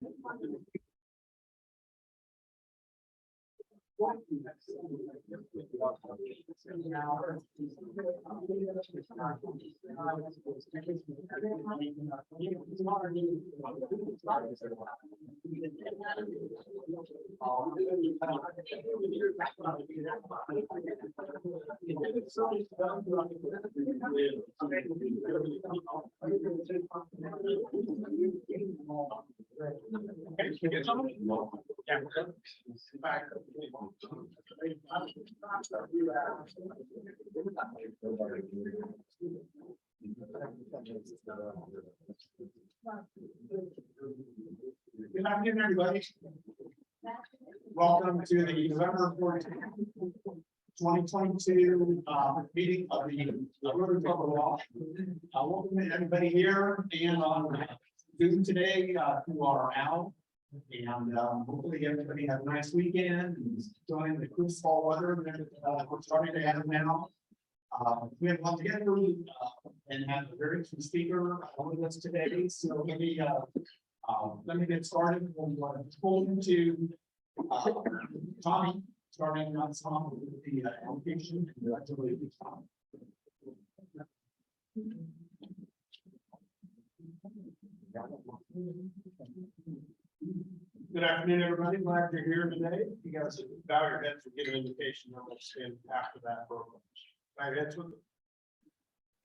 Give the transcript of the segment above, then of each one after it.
Good afternoon, everybody. Welcome to the November 14th, 2022 meeting of the Rotary Club of Law. Welcome to everybody here and on Zoom today who are out. And hopefully everybody had a nice weekend and enjoying the crisp fall weather that we're starting to have now. We have one together and have a very key speaker with us today. So let me get started. We'll pull into Tommy, starting on some with the application. Good afternoon, everybody. Glad you're here today. You guys bow your heads and get an invitation. I'll stand after that program. Bow your heads with me.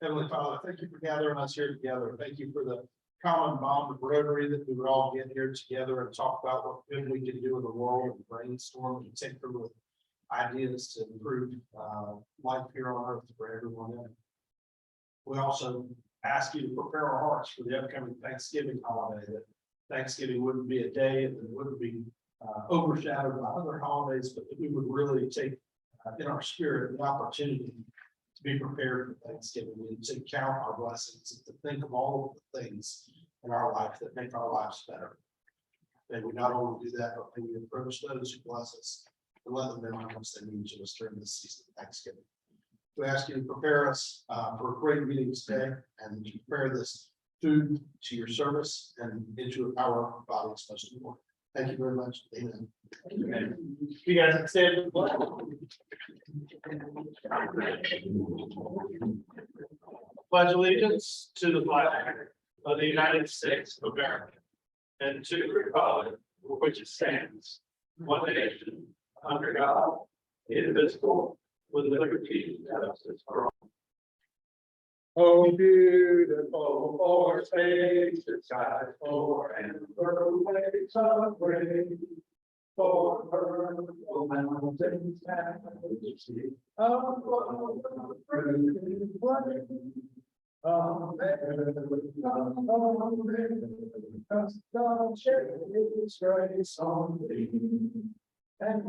Heavenly Father, thank you for gathering us here together. Thank you for the common bond of Rotary that we would all get here together and talk about what good we can do in the world and brainstorm and take them with ideas to improve life here on earth for everyone. We also ask you to prepare our hearts for the upcoming Thanksgiving holiday, that Thanksgiving wouldn't be a day and it wouldn't be overshadowed by other holidays, but that we would really take in our spirit the opportunity to be prepared for Thanksgiving and to count our blessings and to think of all of the things in our life that make our lives better. May we not only do that, but may we approach those who bless us and let them know how much they mean to us during this season of Thanksgiving. We ask you to prepare us for a great meeting today and to prepare this food to your service and into our bodies most important. Thank you very much. Amen. Amen. You guys can stand for the pledge. Pledge allegiance to the flag of the United States of America and to the republic for which it stands, one nation, under God, indivisible, with liberty and justice for all. Oh, beautiful for space, the sky for and the waves of grace. For her, oh, mountains and the sea, oh, God shed his grace on thee, and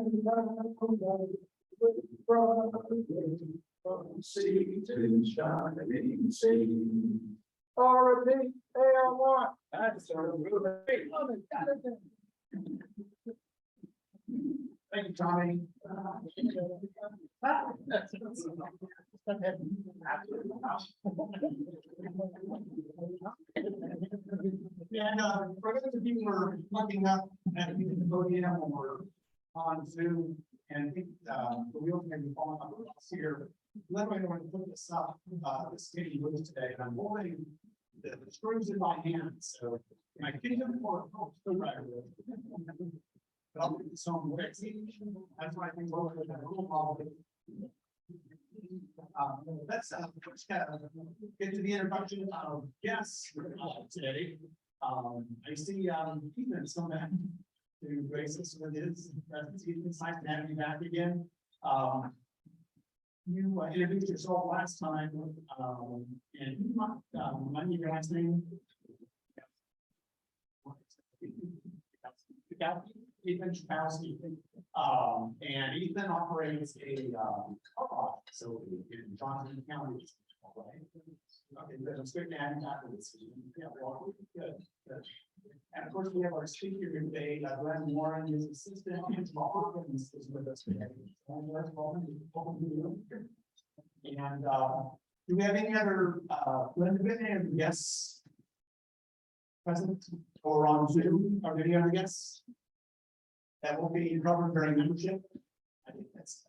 from sea to shining sea. R-A-P-A-R-Y. That's a great one. Thank you, Tommy. Yeah, for those of you who are looking up at the podium or on Zoom, and I think the wheels may be falling off here. Let me know when to put this up. This meeting was today, and I'm holding the screws in my hand. So my kingdom or but I'll put this on the way. That's why I think we're going to have a little problem. Let's get to the introduction of guests today. I see Ethan's come back to grace us with his presence. It's nice to have you back again. You introduced yourself last time, and you might remind me your last name. Ethan Chapowski. And Ethan operates a car wash facility in Johnson County. Okay, that's good. Yeah, well, good. And of course, we have our speaker today, Glen Warren, his assistant, is with us today. And do we have any other guests present? or on Zoom or video, I guess. That will be covered during membership. I think that's.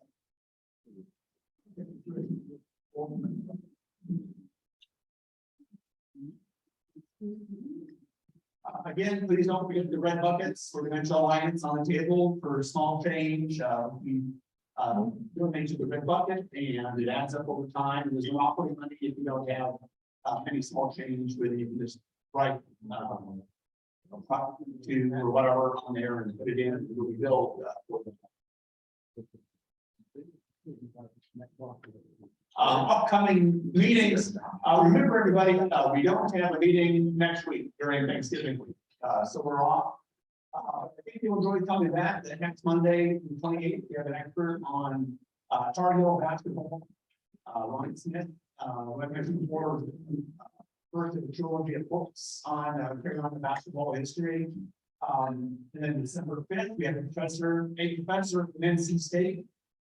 Again, please don't forget the red buckets for dimensional alignments on the table for small change. We donate to the red bucket and it adds up over time. There's no operating money if you don't have any small change with you. Just write to or whatever on there and put it in. It will be built. Upcoming meetings. Remember, everybody, we don't have a meeting next week during Thanksgiving week, so we're off. I think you'll enjoy coming back the next Monday, the 28th. We have an expert on Tar Heel basketball. Ryan Smith, for first of the trilogy of books on Carolina basketball history. And then December 5th, we have a professor from NC State,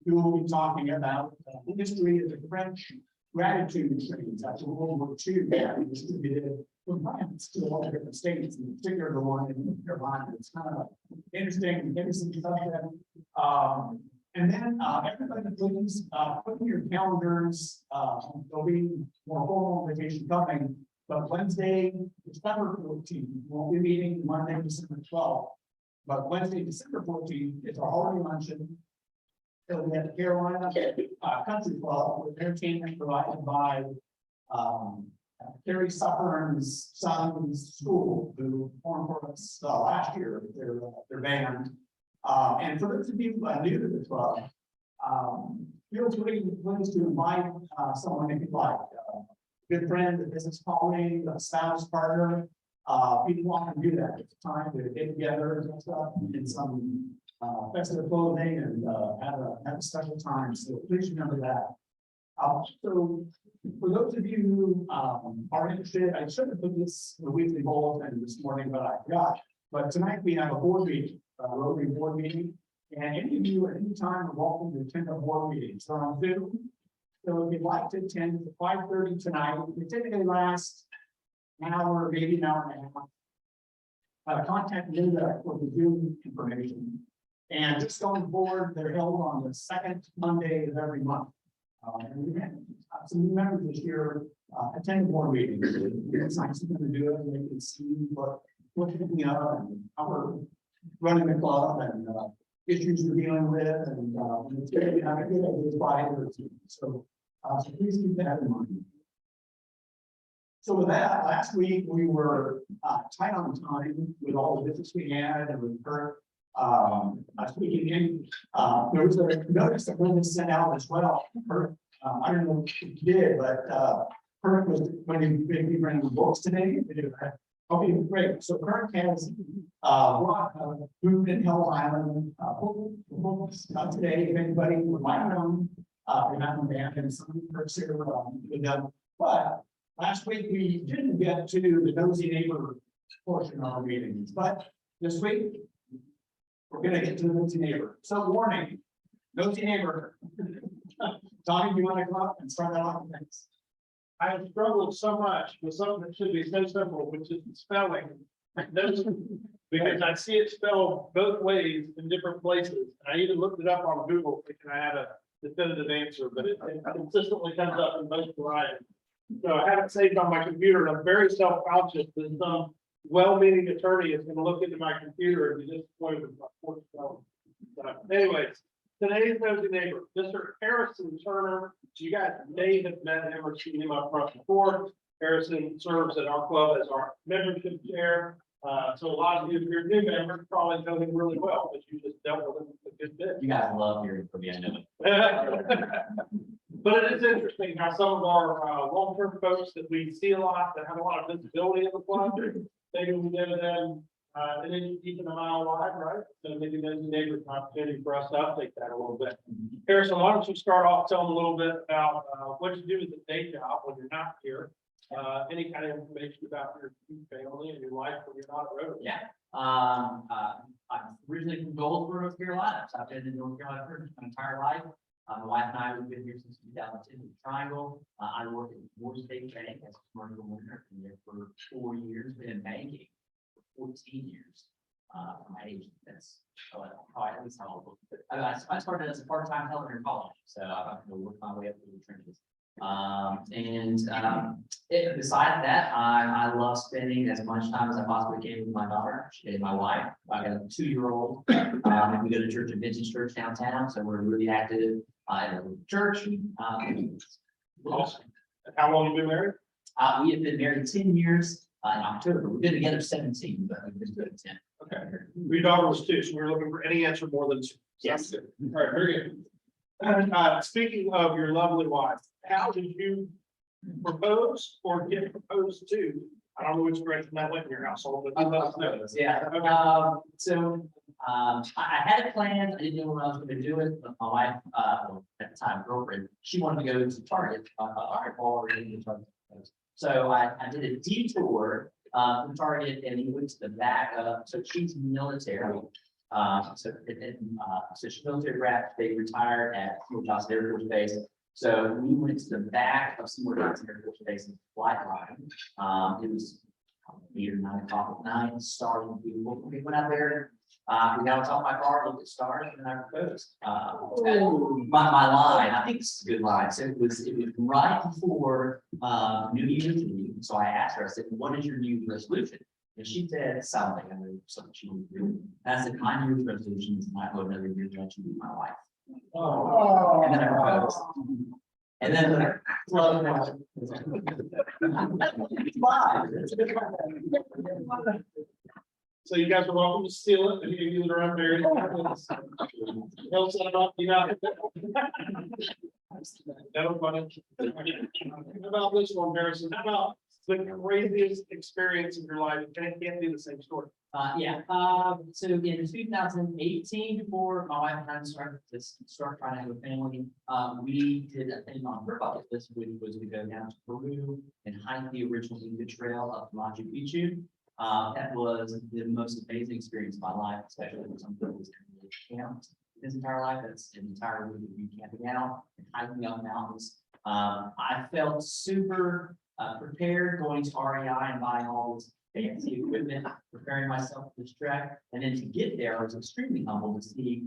who will be talking about the history of the French gratitude trains after World War II that we distributed from France to all the different states, in particular the one in North Carolina. It's kind of interesting subject. And then everybody please put in your calendars. There'll be more formal invitation coming, but Wednesday, December 14th, we'll be meeting Monday, December 12th. But Wednesday, December 14th is our holiday luncheon. It'll be at the Carolina Country Club with entertainment provided by Carrie Suffern's son's school, who performed for us last year with their band. And for those of you new to the club, feel free to invite someone if you'd like. Good friend, a business colleague, a spouse, partner. People often do that. It's time to get together and stuff in some festive clothing and have a special time. So please remember that. So for those of you who are interested, I should have put this in the weekly bulletin this morning, but I forgot. But tonight we have a board meeting, Rotary board meeting, and any of you at any time are welcome to attend a board meeting. So on Zoom. So if you'd like to attend at 5:30 tonight, it typically lasts an hour, maybe an hour and a half. Contact Linda for the Zoom information. And just going forward, they're held on the second Monday of every month. And we had some new members this year attend board meetings. It's nice of them to do it, and they can see what's picking up and how we're running the club and issues we're dealing with. And it's going to be a good idea by the team. So please keep that in mind. So with that, last week we were tight on time with all the business we had and with Kurt. Speaking in, there was a notice that Glen sent out as well. Kurt, I don't know if you did, but Kurt was going to be bringing books today. Okay, great. So Kurt has brought Food in Hell Island books today. If anybody would like them, we're not going to have some Kurt's here with them. But last week we didn't get to the nosy neighbor portion of our meetings, but this week we're going to get to the nosy neighbor. So warning, nosy neighbor. Tommy, you want to come up and start that off? Thanks. I have struggled so much with something that should be so simple, which is the spelling. Because I see it spelled both ways in different places. And I even looked it up on Google thinking I had a definitive answer, but it consistently comes up in both varieties. So I have it saved on my computer, and I'm very self-conscious that some well-meaning attorney is going to look into my computer and be disappointed with my poor spelling. Anyways, today's nosy neighbor, Mr. Harrison Turner. You guys may have met him or seen him up front before. Harrison serves at our club as our membership chair. So a lot of you, if you're new members, probably know him really well, but you just dealt with him a good bit. You guys love hearing from me, I know. But it is interesting how some of our long-term folks that we see a lot, that have a lot of visibility in the club, maybe we give them and then keeping them out alive, right? So maybe there's a neighbor's opportunity for us to update that a little bit. Harrison, why don't you start off telling a little bit about what you do as a day job when you're not here? Any kind of information about your family and your life when you're not at Rotary? Yeah. I'm originally from Goldsboro, North Carolina. So I've been in North Carolina for my entire life. My wife and I have been here since 2010 in the Triangle. I work at Moore State Bank as a commercial lender. Been there for 4 years, been in banking 14 years. For my age, that's probably at least how old. I started as a part-time helper in college, so I've worked my way up through the trenches. Besides that, I love spending as much time as I possibly can with my daughter. She is my wife. I got a 2-year-old. We go to church at Vintage Church downtown, so we're really active in the church. Awesome. How long have you been married? We have been married 10 years in October. We've been together 17, but we've been good 10. Okay. Your daughter was 2, so we're looking for any answer more than 2. Yes. All right, very good. And, speaking of your lovely wife, how did you propose or get proposed to? I don't know which direction that went in your household, but let us know. Yeah. I had a plan. I didn't know when I was going to do it, but my wife, at the time, girlfriend, she wanted to go to Target. So I did a detour from Target, and we went to the back of. So she's military. So she's military brat. They retired at Fort Johnson Air Force Base. So we went to the back of Fort Johnson Air Force Base and flight line. It was 8 or 9 o'clock at night. Stars and beautiful. We went out there. We got on top of my car, looked at stars, and I proposed. My line, I think this is a good line. So it was right before New Year's Eve. So I asked her, I said, "What is your New Year's resolution?" And she said something. I mean, something she would do. And I said, "My New Year's resolution is not go another year to be my wife." Oh. And then I proposed. And then So you guys are welcome to steal it, if you that are unmarried. Helps out about, you know. That'll funny. How about this one, Harrison? How about the craziest experience of your life? Can't do the same story. So in 2018, before my wife and I started trying to have a family, we did a thing on her bucket list, which was to go down to Peru and hike the original Inca Trail up Machu Picchu. That was the most amazing experience of my life, especially when something was camped his entire life. That's an entire week of me camping out and hiking up mountains. I felt super prepared going to REI and buying all this fancy equipment, preparing myself for this trek. And then to get there, I was extremely humbled to see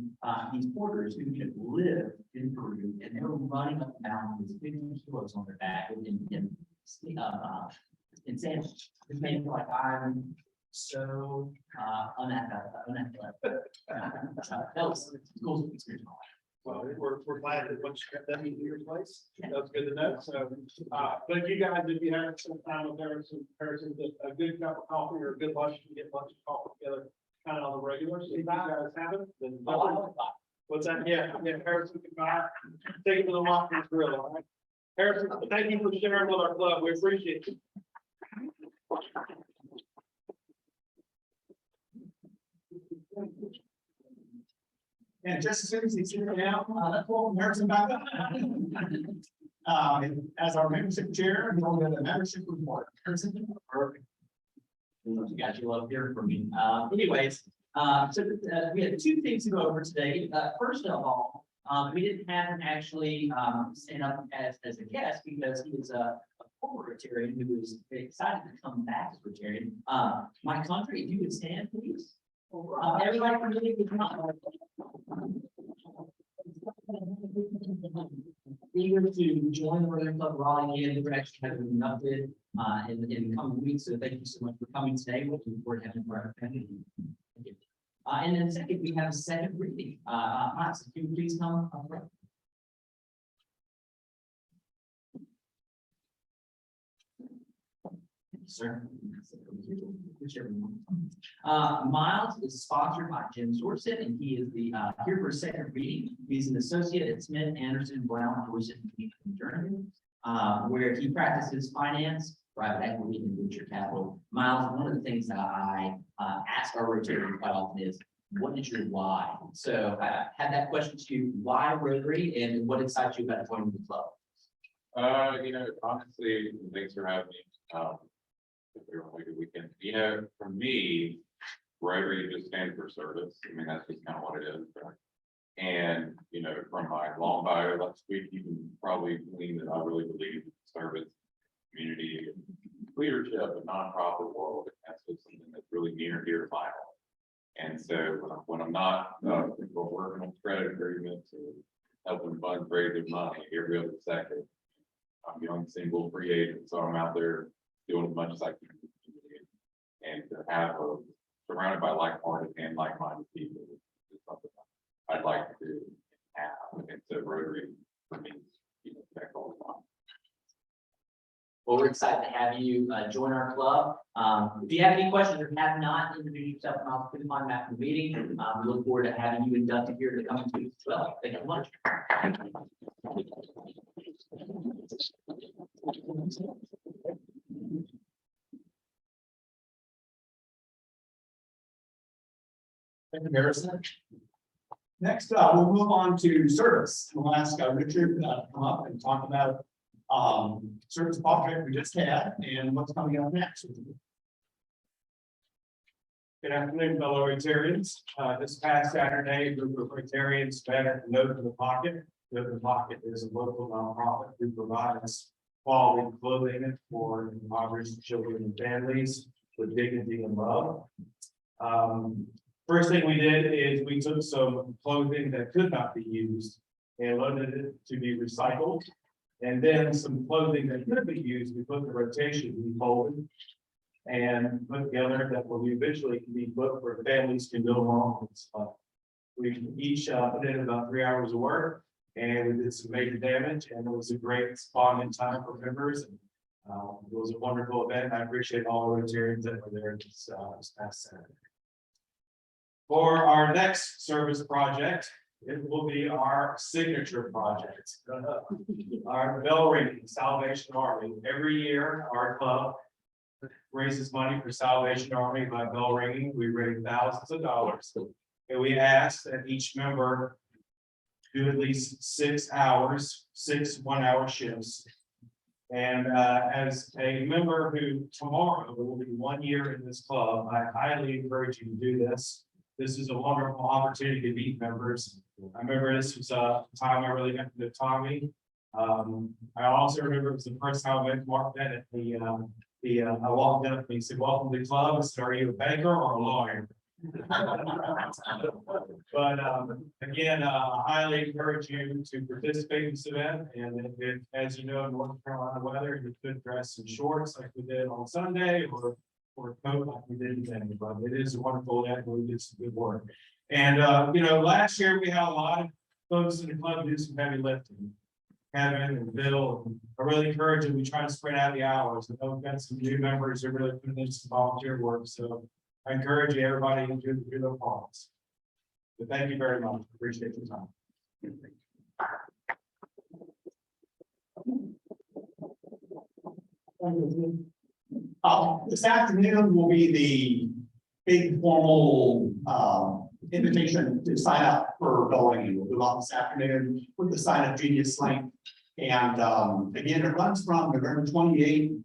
these porters who live in Peru, and they were running up the mountain with 50 kilos on their back in sand. It made me like I'm so unathletic. That was a cool experience. Well, we're glad that once you got that into your place, that's good to know. So, but you guys, if you have some time with Harrison, a good cup of coffee or a good lunch, you can get lunch and coffee together, kind of on the regular. So if you guys have it, then what's that? Yeah, Harrison can buy, take it to the Watkins Grill. All right, Harrison, thank you for sharing with our club. We appreciate it. And just as soon as he's here now, let's welcome Harrison back up. As our membership chair, we'll go to the membership report. Harrison. Perfect. You guys, you love hearing from me. Anyways, so we had 2 things to go over today. First of all, we didn't have him actually stand up as a guest because he was a former Rotarian who was excited to come back as Rotarian. My country, if you would stand, please. Everybody from the eager to join the Rotary Club Raleigh, and we're actually having an update in the coming weeks. So thank you so much for coming today. Looking forward to having our family. And then second, we have a second reading. So can you please come up front? Sir. Miles is sponsored by Jim Dorset, and he is here for a second reading. He's an associate at Smith, Anderson, Brown, Dorset, and Journey, where he practices finance, private equity, and venture capital. Miles, one of the things that I ask our Rotary quite often is, what is your why? So I had that question to you: why Rotary, and what excites you about joining the club? Honestly, thanks for having me. Everyone, a good weekend. For me, Rotary just stands for service. I mean, that's just kind of what it is. Right? And, from my long bio last week, you can probably glean that I really believe in service, community, leadership, and nonprofit world. And that's just something that's really near and dear to my heart. And so when I'm not, we're working on credit agreements or helping funds raise their money every other second. I'm young, single, free agent, so I'm out there doing as much as I can. And to have surrounded by like-hearted and like-minded people is something I'd like to have. And so Rotary for me, that's all the time. Well, we're excited to have you join our club. If you have any questions or have not introduced yourself, and I'll put on after the meeting. We look forward to having you inducted here to the coming weeks as well. Thank you so much. Thank you, Harrison. Next, we'll move on to service. We'll ask Richard to come up and talk about service project we just had and what's coming up next. Good afternoon, fellow Rotarians. This past Saturday, a group of Rotarians met at Note in the Pocket. Note in the Pocket is a local nonprofit who provides quality clothing for impoverished children and families with dignity and love. First thing we did is we took some clothing that could not be used and loaded it to be recycled. And then some clothing that could be used, we put in the rotation, we folded and put together that will eventually be put for families to go along with stuff. We each put in about 3 hours of work and we did some major damage, and it was a great bonding time for members. And, it was a wonderful event. I appreciate all the Rotarians that were there this past Saturday. For our next service project, it will be our signature project. Our bell ringing Salvation Army. Every year, our club raises money for Salvation Army by bell ringing. We raise thousands of dollars. And we ask that each member do at least 6 hours, 6 one-hour shifts. And as a member who tomorrow will be 1 year in this club, I highly encourage you to do this. This is a wonderful opportunity to meet members. I remember this was a time I really got to know Tommy. I also remember it was the first time I met Mark Bennett. I walked up and he said, "Welcome to the club." I said, "Are you a banker or a lawyer?" But again, I highly encourage you to participate in this event. And if, as you know, in North Carolina weather, you could dress in shorts like we did on Sunday, or a coat like we did today. But it is a wonderful event. We did some good work. And last year we had a lot of folks in the club do some heavy lifting. Kevin and Bill, and I really encourage you. We try to spread out the hours. I know we've got some new members who are really putting in some volunteer work. So I encourage you, everybody, to do their parts. But thank you very much. Appreciate your time. This afternoon will be the big formal invitation to sign up for going. We'll do it this afternoon with the Sign Up Genius link. And again, it runs from November 28th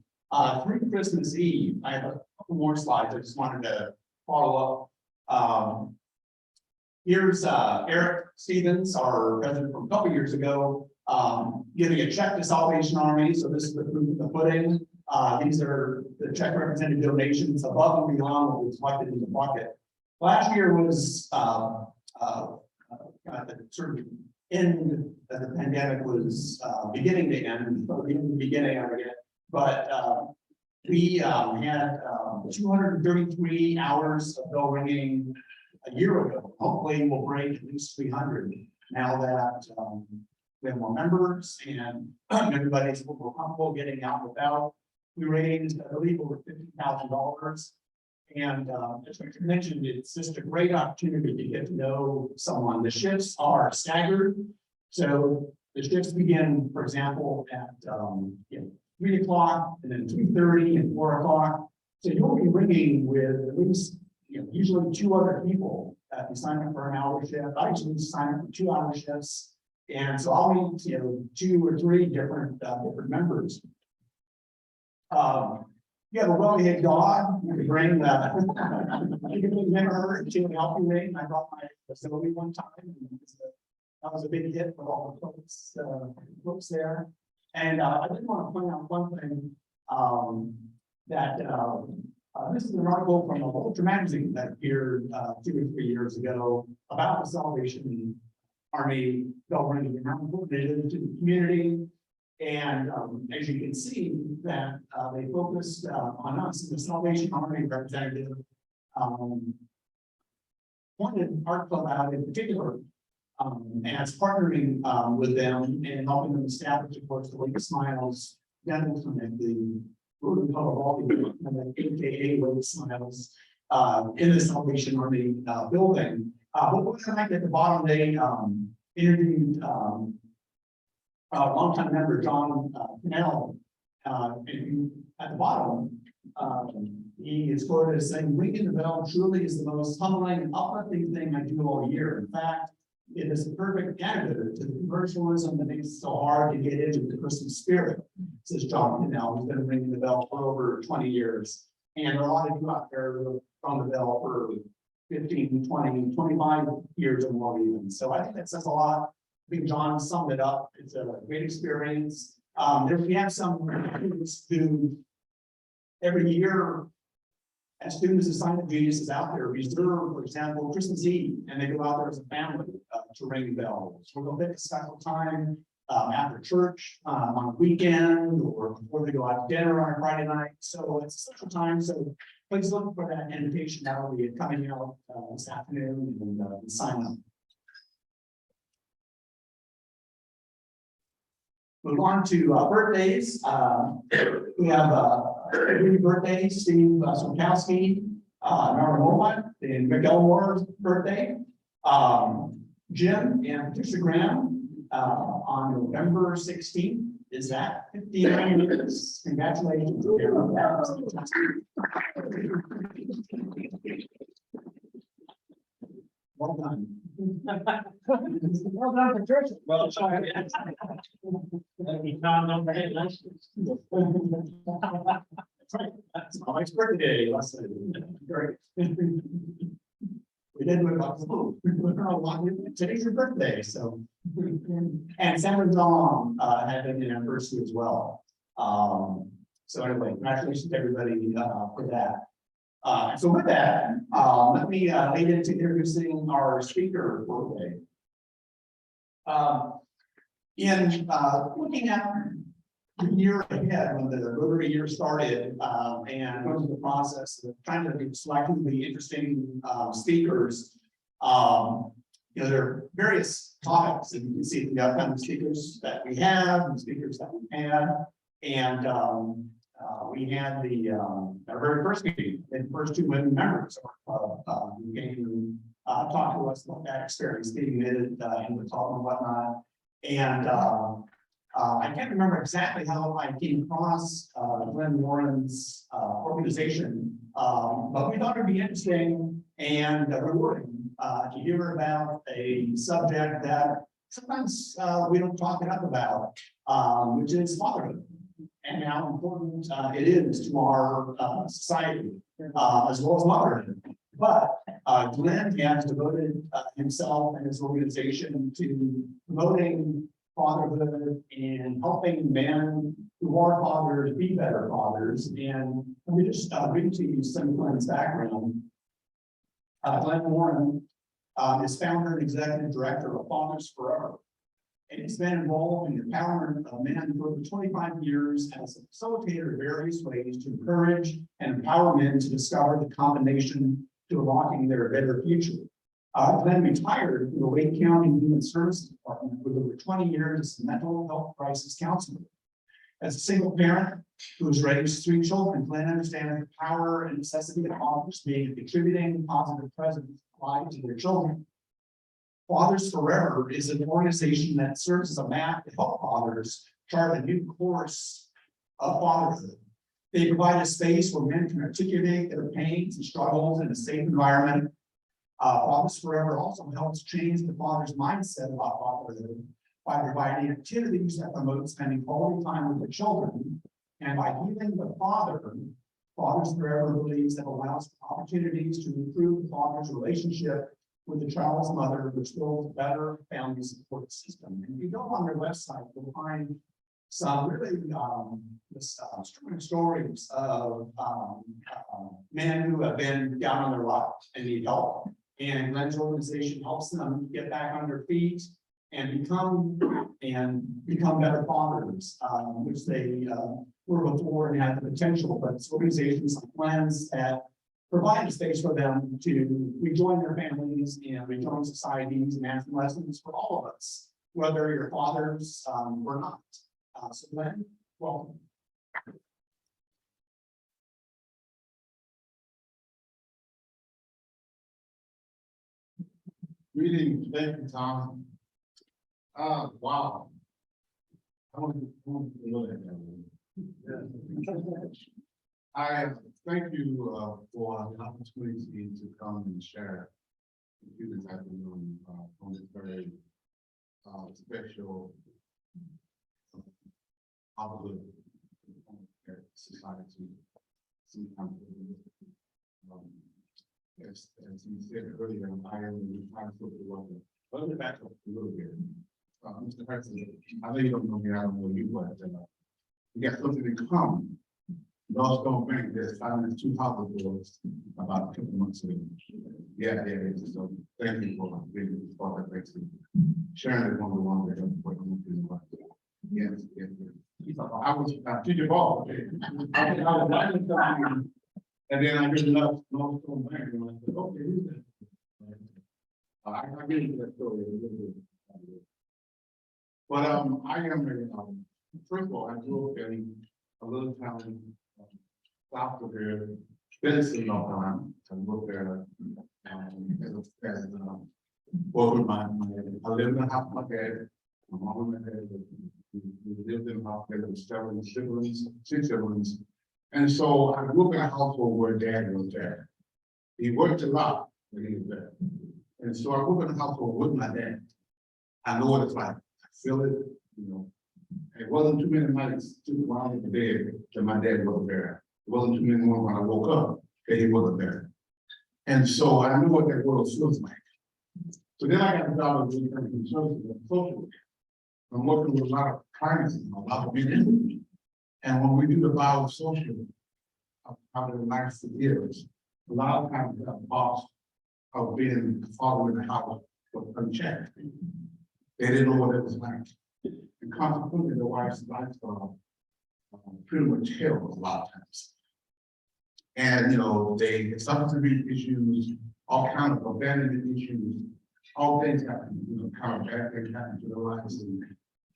through Christmas Eve. I have a couple more slides. I just wanted to follow up. Here's Eric Stevens, our president from a couple years ago, giving a check to Salvation Army. So this is the proof of the pudding. These are the check represented donations above and beyond what was collected in the bucket. Last year was sort of end as the pandemic was beginning to end, but we didn't beginning of it. But we had 233 hours of bell ringing a year ago. Hopefully we'll break at least 300 now that we have more members and everybody's more comfortable getting out and about. We raised, I believe, over $50,000. And as I mentioned, it's just a great opportunity to get to know someone. The shifts are staggered. So the shifts begin, for example, at 3 o'clock and then 2:30 and 4 o'clock. So you'll be ringing with at least usually 2 other people that you sign up for an hour shift. I usually sign up for 2-hour shifts. And so I'll meet 2 or 3 different members. You have a well-behaved dog, you can bring you can bring her, she will help you ring. I brought my facility one time, and that was a big hit for all the folks there. And I did want to point out one thing that This is an article from a Ultra magazine that appeared 2 or 3 years ago about the Salvation Army government and how important it is to the community. And as you can see, that they focused on us, the Salvation Army representative pointed an article out in particular as partnering with them and helping them establish, of course, the Lake Smiles dental clinic, the Rural Public AKA Lake Smiles in the Salvation Army building. But what I like at the bottom, they interviewed longtime member John Cannell. And at the bottom, he is quoted as saying, "Ringing the bell truly is the most humbling and uplifting thing I do all year. In fact, it is the perfect antidote to the commercialism that makes it so hard to get into the Christmas spirit," says John Cannell, who's been ringing the bell for over 20 years. And there are a lot of you out there who have rung the bell for 15, 20, 25 years or more even. So I think that says a lot. I think John summed it up. It's a great experience. We have some students who every year, as students of Silent Geniuses out there, reserve, for example, Christmas Eve, and they go out there as a family to ring bells. We'll pick a special time after church on a weekend or before they go out to dinner on a Friday night. So it's a special time. So please look for that invitation. That will be coming out this afternoon and sign up. Move on to birthdays. We have happy birthday, Steve Smokowski, Norman Holman, and Mick Elmore's birthday. Jim and Patricia Graham on November 16th. Is that 59 years? Congratulations. Well done. Well done, Patricia. Well, sorry. That'll be Tom number 8. That's right. That's my wife's birthday lesson. Great. We did move up. Today's your birthday, so. And San John had an anniversary as well. So anyway, congratulations to everybody for that. So with that, let me lead into introducing our speaker for today. In looking at the year ahead, when the Rotary year started, and going through the process of trying to be selecting the interesting speakers, there are various topics, and you can see the upcoming speakers that we have, and speakers that we had, and we had our very first meeting, the first 2 women members of our club who came to talk to us about that experience, being admitted into the talk and whatnot. And I can't remember exactly how I came across Glen Warren's organization, but we thought it would be interesting and rewarding to hear about a subject that sometimes we don't talk enough about, which is fatherhood, and how important it is to our society, as well as motherhood. But Glen has devoted himself and his organization to promoting fatherhood and helping men who are fathers be better fathers. And let me just read to you some of Glen's background. Glen Warren is founder and executive director of Fathers Forever. And he's been involved in the empowerment of men for over 25 years as a facilitator in various ways to encourage and empower men to discover the combination to unlocking their better future. Glen retired from the Wake County Human Services Department with over 20 years as a mental health crisis counselor. As a single parent who has raised 3 children, Glen understands the power and necessity of fathers being a contributing positive presence in the lives of their children. Fathers Forever is an organization that serves as a map to help fathers chart a new course of fatherhood. They provide a space where men can articulate their pains and struggles in a safe environment. Fathers Forever also helps change the father's mindset about fatherhood by providing activities that promote spending quality time with their children. And by healing the father, Fathers Forever believes that allows opportunities to improve the father's relationship with the child's mother, which builds a better family support system. And if you go on their website, you'll find some really, strange stories of, men who have been down on their luck and need help. And Glen's organization helps them get back on their feet and become better fathers, which they, were before and had the potential, but it's organizations like Glen's that provide a space for them to rejoin their families and rejoin societies and ask lessons for all of us, whether you're fathers, or not. So Glenn, welcome. Greetings, thank you, Tom. Wow. I thank you for the opportunity to come and share with you this afternoon on this very special Fatherhood society. Sometimes, as you said earlier, I am the time for the world. Let me back up a little bit. Mr. President, I know you don't know me, I don't know you, but we got something in common. Those don't think this, I was 2 hospitals about 2 months ago. Yeah, so thank you for being part of that. Sharon is one of the ones that helped put them through. Yes. I was teacher ball. I was writing something, and then I just left no stone bank, and I said, okay, who's that? I get into that story a little bit. But I am first of all, I grew up in a little town south of here, Benson, North Carolina. I worked there both with my I lived in the house with my dad. My mom and my dad, we lived in a house there with 7 siblings, 6 siblings. And so I grew up in a household where dad was there. He worked a lot when he was there. And so I grew up in a household with my dad. I know what it's like. I feel it, you know. It wasn't too many nights while I was in bed that my dad wasn't there. It wasn't too many more when I woke up that he wasn't there. And so I knew what that world feels like. So then I got the job of doing social work. I'm working with a lot of clients, a lot of people. And when we do the biosocial, probably the last years, a lot of times the boss of being the father in the house was unchecked. They didn't know what it was like. And consequently, the wife's lifestyle pretty much hell a lot of times. And, you know, they substance abuse issues, all kinds of abandonment issues, all things happen, you know, kind of bad things happen to their lives.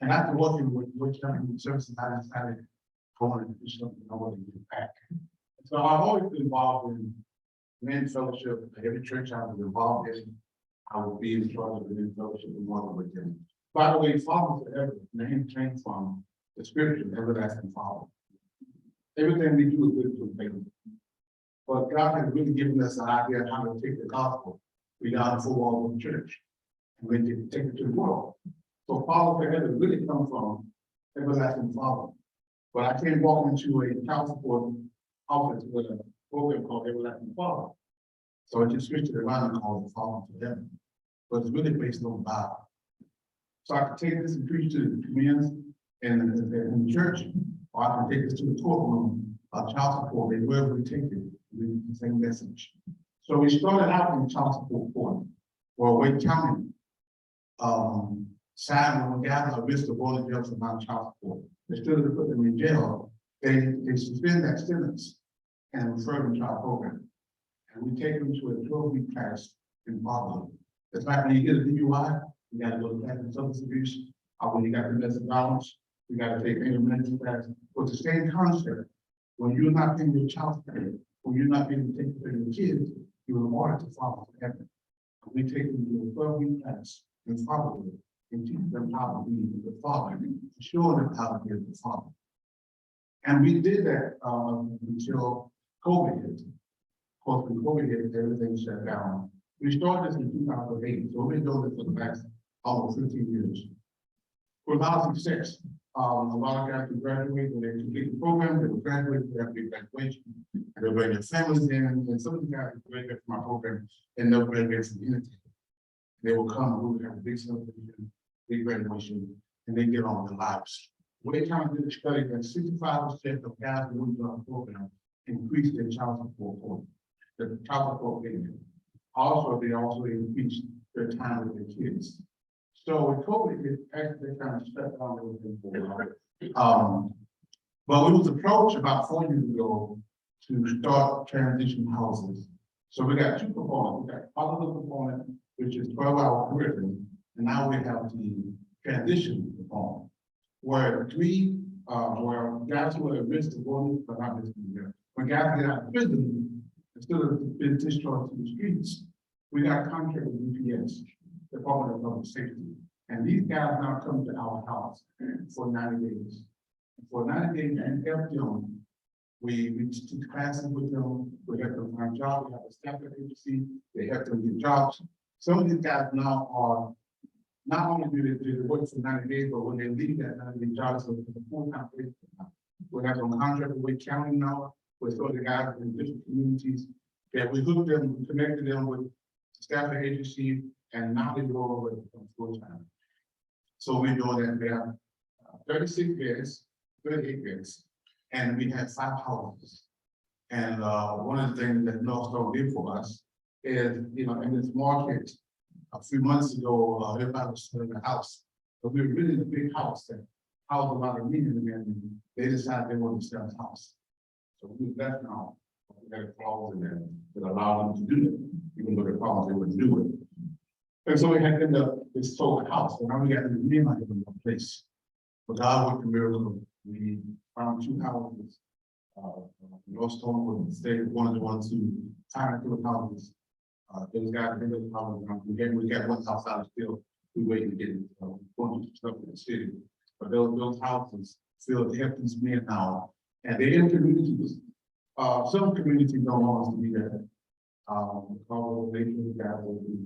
And after working with services, I decided I wanted to do something, I wanted to get back. So I've always been involved in men's fellowship. Every church I was involved in, I would be in charge of the men's fellowship and working with them. By the way, Father forever, the name came from the scripture, everlasting Father. Everything we do is good to the family. But God has really given us an idea of how to take the gospel beyond the 4 walls of the church and we can take it to the world. So Father forever really comes from everlasting Father. But I can't walk into a child support office with a program called Everlasting Father. So I just switched to the line called Father forever. But it's really based on God. So I can take this and preach to the communities in the church, or I can take this to the courtroom, child support, and wherever we take it, with the same message. So we started out in child support court, or Wake County. Sad when we gather a list of all the jails about child support. Instead of putting them in jail, they suspend that sentence and refer them to our program. And we take them to a 12-week class in Fatherhood. It's like when you get a DUI, you got to go to class in substance abuse, or when you got domestic violence, you got to take anger management class. But the same concept, when you're not paying your child support, when you're not being taken care of your kids, you are ordered to follow forever. We take them to a 12-week class in Fatherhood and teach them how to be the father, show them how to be the father. And we did that until COVID hit. Of course, when COVID hit, everything shut down. We started this in 2008, so we've been doing this for the past almost 15 years. With a lot of success. A lot of guys who graduate, when they complete the program, they will graduate, they have a big graduation, and they'll bring their families in, and some of the guys who graduate from our program, and they'll graduate from unity. They will come, we will have a big celebration, big graduation, and they get on with their lives. Wake County did a study that 65% of guys who went to our program increased their child support payment. The child support payment. Also, they also increased their time with their kids. So with COVID, it actually kind of stepped on everything for a while. But we was approached about 4 years ago to start transition houses. So we got 2 components. We got positive component, which is 12-hour curriculum, and now we have the transition component, where where guys who are at risk of going, but not risk of jail. When guys get out of prison, instead of being discharged to the streets, we got a contract with UPS, Department of Public Safety, and these guys now come to our house for 90 days. For 90 days, and help them. We took classes with them, we help them find jobs, we have a staff agency, they help them get jobs. Some of these guys now are, not only do they work for 90 days, but when they leave that 90 jobs, so it's a full-time place. We have a contract with Wake County now, with some of the guys in different communities, that we hooked them, we connected them with staff agency, and now they go over full-time. So we're doing that, we have 36 beds, 38 beds, and we had 5 houses. And one of the things that North Star did for us is, you know, in this market, a few months ago, everybody was selling a house. But we were really in a big house that housed a lot of media, and they decided they wanted to sell the house. So we left now, we had a clause in there that allowed them to do it, even though they promised they wouldn't do it. And so we had ended up, they sold the house, and now we got to realize it in one place. But God worked a miracle. We found 2 houses. North Stone was one of the ones who tied to the houses. Those guys in the houses. We got 1 house out still. We waiting to get it. Going to stuff in the city. But those houses feel they have these men now, and they're in communities. Some communities don't want us to be there. Because they think guys will be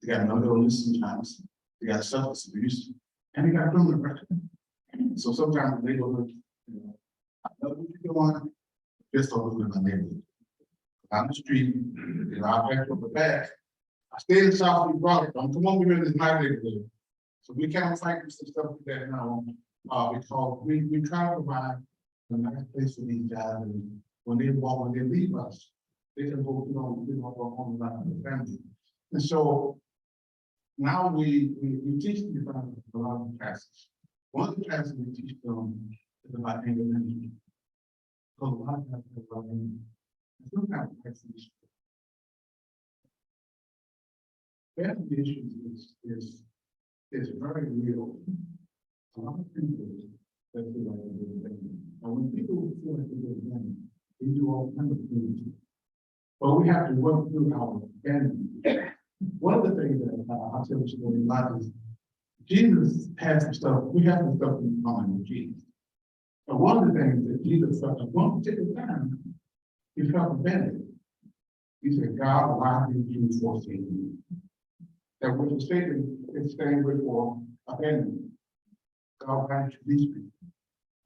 they got another illness sometimes. They got substance abuse. And they got criminal record. So sometimes they go look, you know, I know what you're doing, just don't look in my neighborhood. On the street, you know, I packed up the back. I stayed in South Florida, don't come over here in my neighborhood. So we can't fight some stuff like that now, because we try to provide a nice place for these guys, and when they leave us, they can go, you know, go home life with their family. And so now we teach them about a lot of classes. One of the classes we teach them is about anger management. Because a lot of times they're running, sometimes classes. Family issues is very real. A lot of people that feel like they're doing, and when people feel like they're doing, they do all kinds of things. But we have to work through our family. One of the things that I'll tell you a lot is Jesus had some stuff, we have some stuff in common with Jesus. And one of the things that Jesus felt at one particular time, he felt abandoned. He said, God, why did you forsake me? That what you're saying is staying with for abandonment. God, why did you leave me?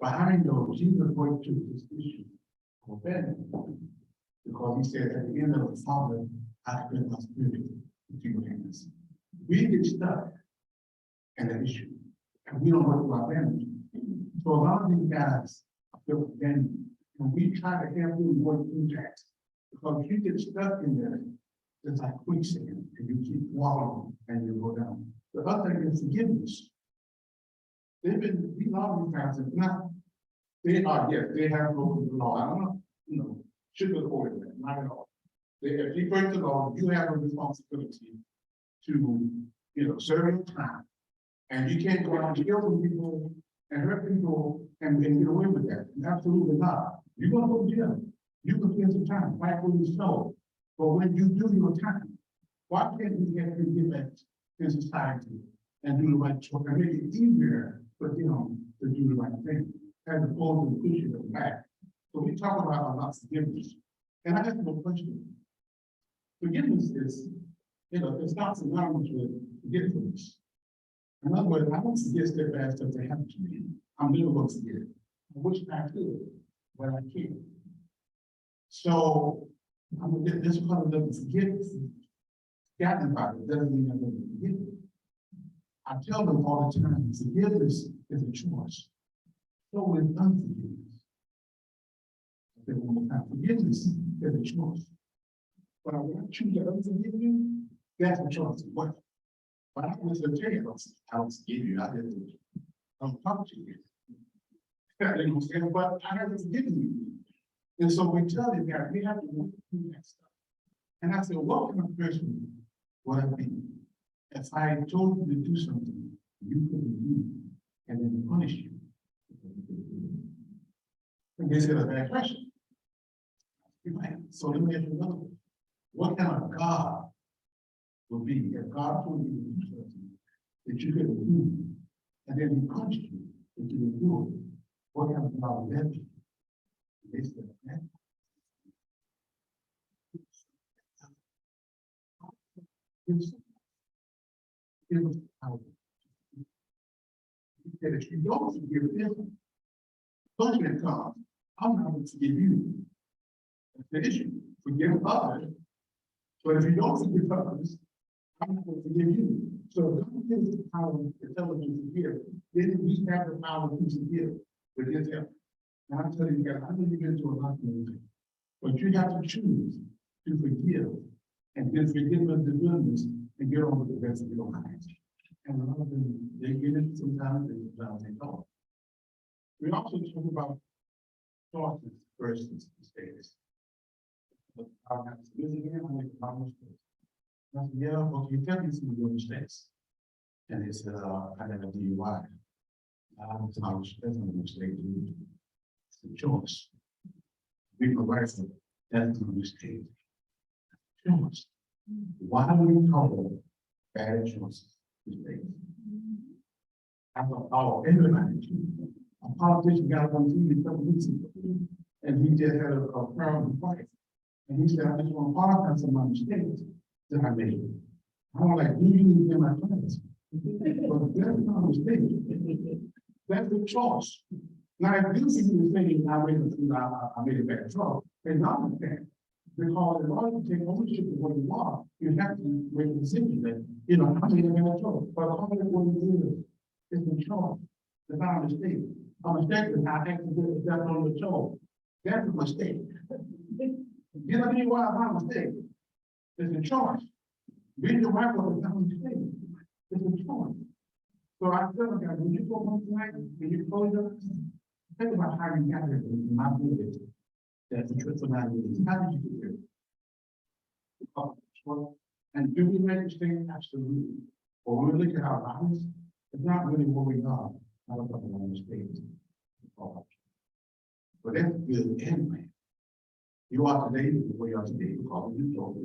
But how many know Jesus went to this issue of abandonment? Because he said, at the end of the Father, I put my spirit into your hands. We get stuck in the issue, and we don't work with our family. So a lot of these guys feel abandoned, and we try to help them work through that. Because if you get stuck in there, it's like quicksand, and you keep wallowing and you go down. The other thing is forgiveness. These lot of these guys are not, they are, yes, they have broken the law. I don't know, you know, sugarcoat it, not at all. If you break the law, you have a responsibility to, you know, serve your time. And you can't go out and kill some people and hurt people and get away with that. Absolutely not. You're gonna go to jail. You can spend some time, fight for your soul. But when you do your time, why can't we get you get back in society and do the right choice and make it easier for them to do the right thing, as opposed to pushing them back? So we talk about a lot of forgiveness. And I have no question. Forgiveness is, you know, it's not synonymous with forgetfulness. In other words, I don't forget step bad stuff that happened to me. I'm never going to forget it. I wish I could, but I can't. So I mean, this part of the forgiveness, forgotten about it, doesn't mean I'm going to forget it. I tell them all the time, forgiveness is a choice. So is unforgiveness. I say one more time, forgiveness is a choice. But I want you to unforgive you, that's a choice. What? But I was gonna tell you, I don't forgive you, I didn't. I'm talking to you. But I haven't forgiven you. And so we tell you that we have to work through that stuff. And I said, what kind of person would I be? If I told you to do something, you couldn't do, and then punish you. And they said a bad question. So let me ask you another one. What kind of God would be if God told you to do something that you couldn't do, and then he punished you if you didn't do it? What kind of God would that be? They said, man. It was power. He said, if you don't forgive them, punishment comes. I'm not going to forgive you. That's the issue. Forgive others. But if you don't forgive others, I'm not going to forgive you. So if God gives us the power to tell us to forgive, then we have the power to forgive with his help. And I'm telling you guys, I know you've been to a lot of things, but you have to choose to forgive and then forgive the goodness and get on with the rest of your lives. And a lot of them, they get it sometimes, and sometimes they don't. We also talk about choices versus mistakes. But I have to listen again, I make a lot of mistakes. I said, yeah, well, you tell me some of your mistakes. And they said, I had a DUI. That's not a mistake. It's a choice. We provide for that's a mistake. Choice. Why do we call bad choices mistakes? I thought, oh, everybody too. A politician got on TV a couple weeks ago, and he just had a crowd of fight. And he said, I just want to apologize for my mistakes that I made. I don't like, you need to be my friends. But that's not a mistake. That's the choice. Now, if you see the thing, I made a bad choice, it's not a bad. Because in order to take ownership of what you are, you have to make a decision that, you know, I made a bad choice. But all that what you do is the choice. It's not a mistake. A mistake is I accidentally stepped on the toe. That's a mistake. You know why it's not a mistake? It's a choice. Being the right one is not a mistake. It's a choice. So I tell you guys, when you go home tonight, when you close your eyes, think about how you got here and not do it. That's the truth of that. How did you get here? And do we make mistakes? Absolutely. But when we look at our lives, it's not really where we are. Not about the mistakes. But that's good anyway. You are today the way you are today because you told it.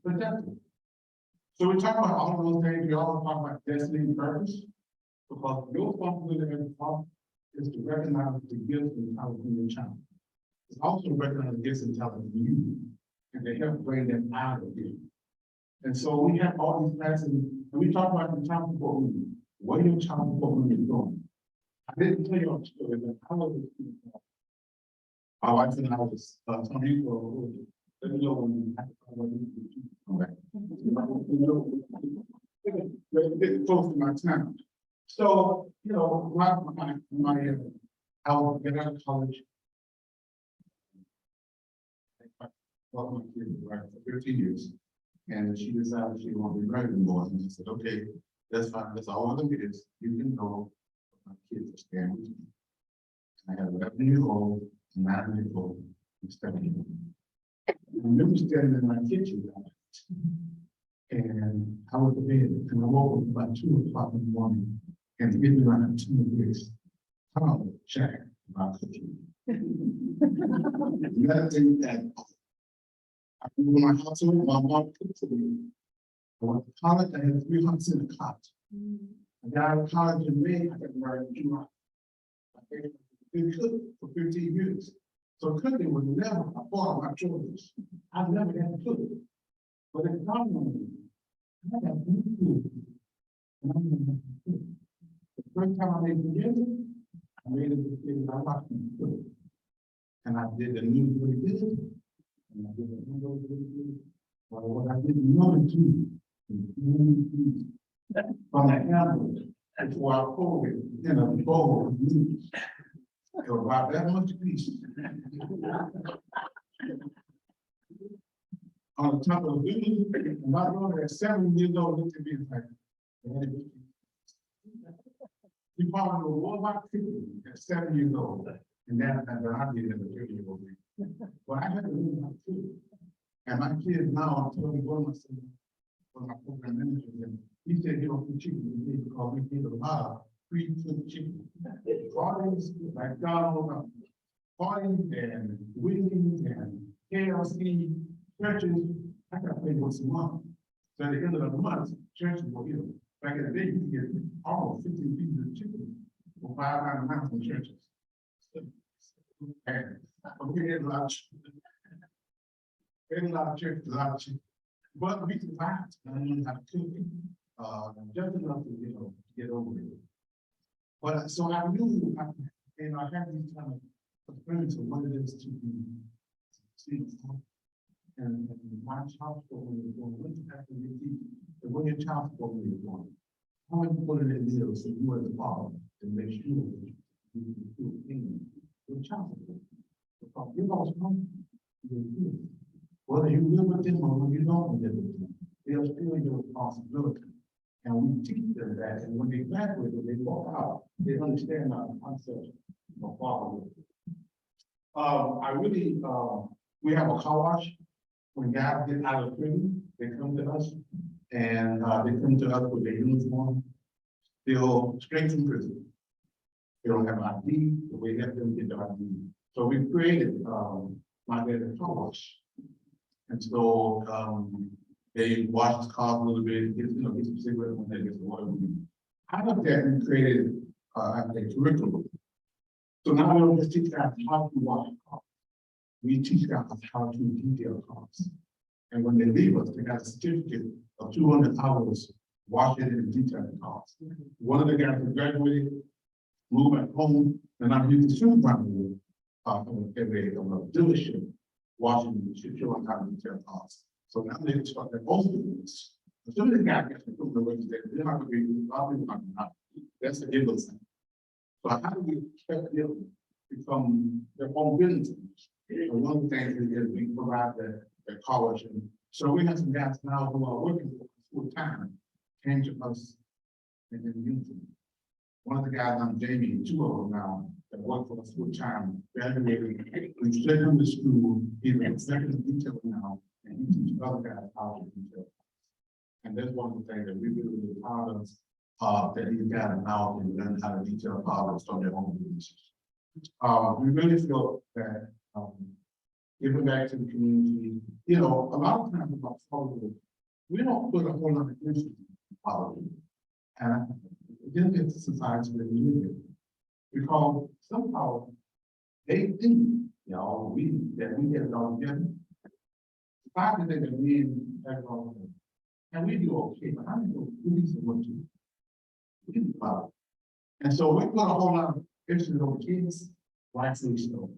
But that's it. So we talk about all of those things. We always talk about destiny and purpose. Because your responsibility as a father is to recognize the gifts and talents in your child. It's also recognize the gifts and talents in you and to help bring them out of you. And so we have all these classes, and we talk about the child support movement. What your child support movement is doing. I didn't tell you all the story, but I was my wife and I was some people. Let me know when you have to come It's close to my town. So, you know, I was getting out of college. Well, my kids were for 13 years. And she decided she wanted to be married more. And I said, okay, that's fine. That's all of it is. You can go. My kids are staying with me. I have 11-year-old, 9-year-old, and 7-year-old. I remember standing in my kitchen and I was in bed and I woke up about 2 o'clock in the morning and it me around 2 years. How check about cooking. Nothing that I remember my household, my mom cooked for me. I went to college, I had 3 months in the college. I got out of college in May, I got married in July. I been cooked for 15 years. So cooking was never a part of my choices. I never had to cook. But it's not me. I got new food. And I'm gonna have to cook. The first time I made spaghetti, I made it because I watched them cook. And I did the noodles really good. And I did the noodles really good. But what I didn't know to do is from the animals and for our COVID, before we lose. It was about that much peace. On the top of the building, my daughter at 7 years old looked at me and like, he probably was all about 50 at 7 years old. And then I did as a 30-year-old. But I had to learn how to. And my kids now, I'm telling one of my program managers, and he said, you don't put chicken in here because we get a lot of free cooked chicken. Parties, McDonald's, parties and Wendy's and KLC, churches, I got to pay once a month. So at the end of the month, churches will get them. Back in the day, you get almost 15 pieces of chicken for $5 a month from churches. And we had a lot of chicken. We had a lot of churches, a lot of chicken. But we survived. I learned how to cook it, just enough to, get over it. But so I knew, I had these kind of experience of what it is to be single. And my child support when you're born, what you have to repeat, and when your child support when you're born, how much put it in there so you as a father to make sure that you do in your child support. Because you're not strong, whether you live with them or when you don't live with them, they're still your responsibility. And we teach them that, and when they graduate, when they walk out, they understand our concept of fatherhood. I really, we have a car wash. When guys get out of prison, they come to us, and they come to us with their uniform, still straight from prison. They don't have ID, so we help them get their ID. So we created my dad's car wash. And so they wash the cars a little bit, get some cigarettes when they get some water. I looked at and created a curriculum. So now we don't just teach guys how to wash cars. We teach guys how to detail cars. And when they leave us, they got a certificate of 200 hours washing and detailing cars. One of the guys who graduated, moved back home, and I'm using supervisor at a dealership, washing, showing how to detail cars. So now they start their own business. As soon as the guy gets to the way they're not going to be probably not. That's the given thing. So how do we expect them to become their own business? And one of the things is we provide the college. And so we have some guys now who are working full time, came to us in unity. One of the guys on Jamie, 2 of them now, that work for us full time, graduated, we sent him to school, he's an executive detail now, and he teaches other guys how to detail. And that's one of the things that we really proud of, that these guys now can learn how to detail cars on their own businesses. We really feel that giving back to the community, a lot of times about fatherhood, we don't put a whole lot of interest in fatherhood. And then it's society that we live in. Because somehow they think, that we get it all together. Society thinks that we have it all together. And we do okay, but I don't know, we need some work to do. We can do about it. And so we put a whole lot of emphasis on kids, rightfully so.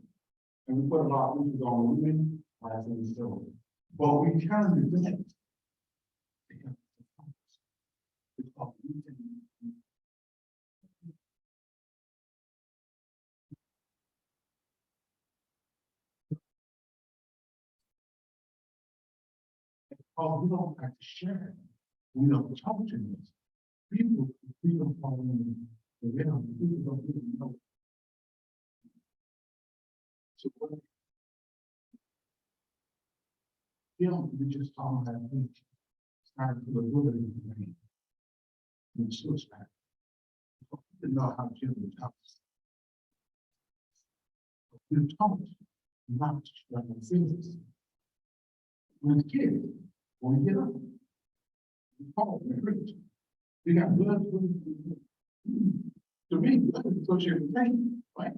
And we put a lot of emphasis on women, rightfully so. But we kind of neglect. Because we can. We don't have to share. We don't talk to them. People follow them. People don't really know. So what? We just talk about it. Started to the bullet in the brain. And suicide. We didn't know how to deal with us. We taught not to share our feelings. With kids. When we get up, we fall, we hurt. We got blood. To me, blood is associated with pain, right?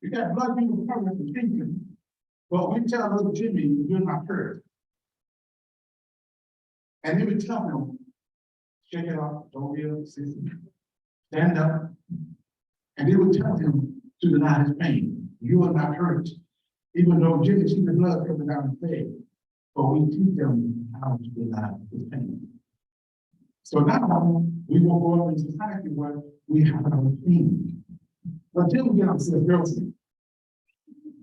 We got blood people coming from pain. But we tell little Jimmy, you're not hurt. And then we tell him, check it out, don't be upset, stand up. And they would tell him to deny his pain. You are not hurt. Even though Jimmy sees the blood coming down his face. But we teach them how to deny his pain. So now we will go into society where we have a routine. Until we get up to the girlfriend.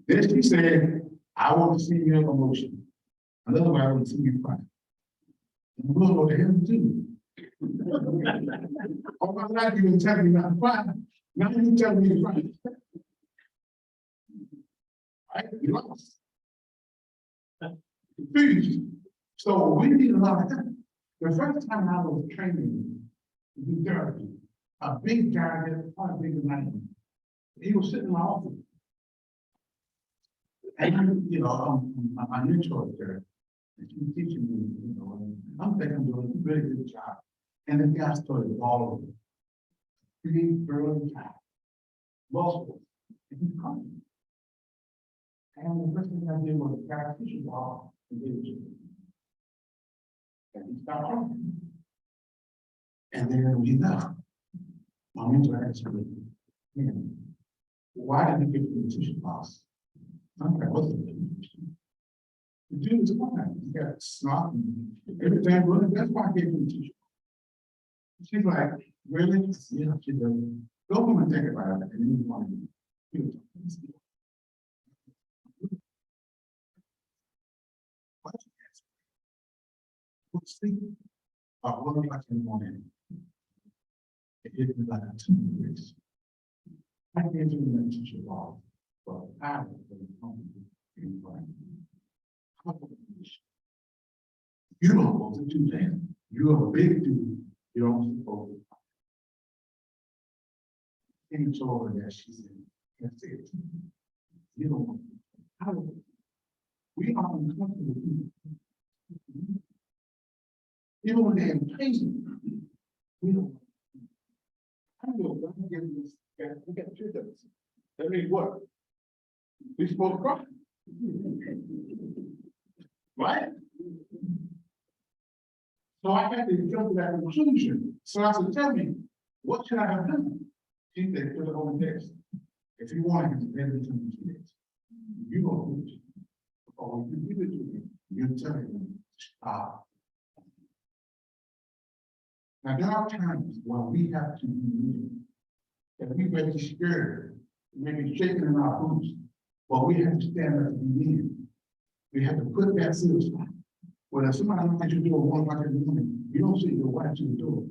Then she said, I want to see your emotion. Another one, I want to see you cry. And we'll go to him too. All my life, you've been telling me not to cry. Now you telling me to cry. Right? You lost. Confused. So we need a lot of help. The first time I was training to do therapy, a big guy that probably bigger than I am, he was sitting in my office. And you know, my mentor there, and she was teaching me, you know, and I'm thinking I'm doing a really good job. And the guy started following. Big burly guy. Multiple. And he's coming. And the first thing I did was grab a tissue ball and give it to him. And he stopped talking. And then we left. My mentor asked me, man, why did you give me the tissue box? I'm like, what's the The dude is fine. He got snot and everything, really, that's why I gave him the tissue. She's like, really? Yeah, she does. Go home and think about it, and then you want to do it. Sleep. 1 o'clock in the morning. It hit me like 2 weeks. I gave him that tissue box. Well, I was home in front. You don't want to do that. You're a big dude. You don't supposed to. And he told her that she said, that's it. You don't want to. We are uncomfortable people. Even when they're in prison, we don't. I don't know, I'm getting this, we got 2 days. That means what? We supposed to cry. Right? So I had to jump to that conclusion. So I said, tell me, what should I have done? She said, put it on the desk. If you want him to pay the 2 days, you don't do it. Or you give it to him, you tell him, stop. Now, there are times when we have to be moving. If we may be scared, maybe shaking in our boots, but we have to stand up and be men. We have to put that seal aside. When somebody wants you to do a 1 o'clock in the morning, you don't see your wife to the door.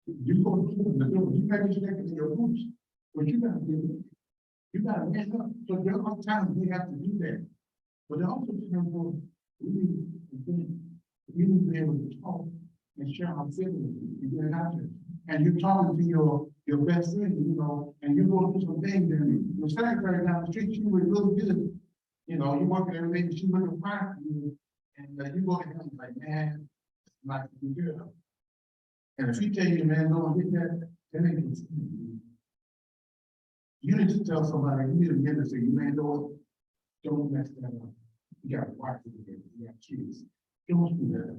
You go to the door, you may be shaking in your boots, but you gotta do it. You gotta man up. So there are times we have to do that. But there are also times where we need to be able to talk and share our feelings. You get out there. And you're talking to your best friend, you know, and you're going through some things, and the secretary down the street, she was really good. You know, you working every day, and she looking fine for you, and you go to him like, man, it's not to be good. And if he tell you, man, don't get that, then they can see you. You need to tell somebody, you need to get to say, you man, don't mess that up. You got a wife to get, you got kids. Don't do that.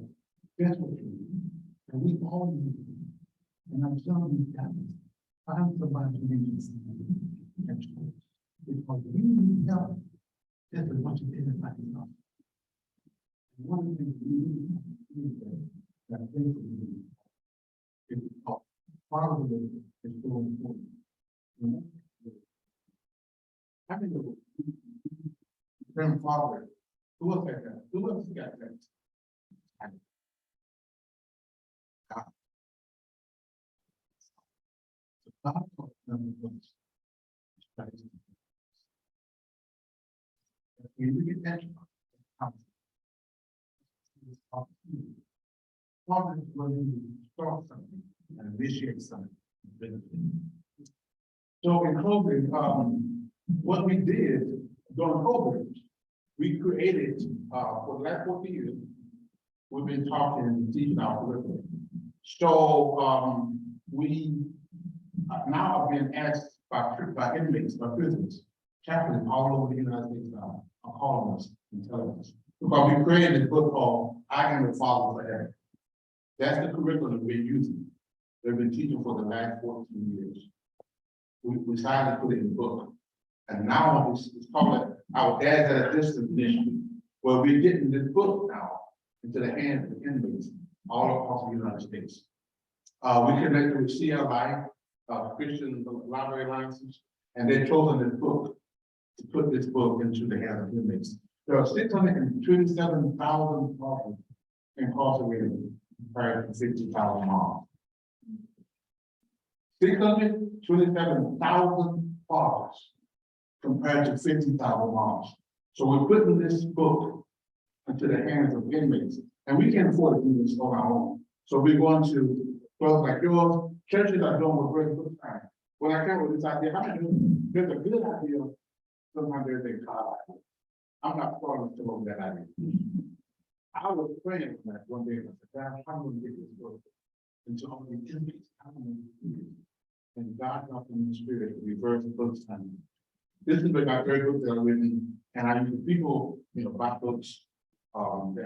That's what you need. And we all need it. And I'm telling you guys, find somebody to make this happen. Because we need help just as much as anybody else. One of the things we need that I think we need is fatherhood is so important. I think the grandfather, who else got that? Who else got that? God taught them once. When you get that, father is when you start something and initiate something. So in COVID, what we did during COVID, we created for the last 40 years, we've been talking and teaching our curriculum. So we now have been asked by inmates, by prisoners, chaplains all over the United States now are calling us and telling us. Because we created a book called I Am the Father Forever. That's the curriculum we're using. They've been teaching for the last 14 years. We decided to put it in the book. And now it's called Our Dads at a Distance Mission, where we're getting this book now into the hands of inmates all across the United States. We connected with CLI, Christian Library Alliances, and they've chosen this book to put this book into the hands of inmates. There are 627,000 people incarcerated compared to 50,000 moms. 627,000 fathers compared to 50,000 moms. So we're putting this book into the hands of inmates, and we can't afford to do this on our own. So we're going to, well, like yours, churches are doing with great good time. When I came with this idea, there's a good idea, sometimes there's a cop. I'm not falling to over that idea. I was praying for that one day, and I said, God, how am I gonna get this book into all the inmates? How am I gonna do this? And God got in the spirit to reverse books time. This is like my very books that are written, and I use people, buy books, and then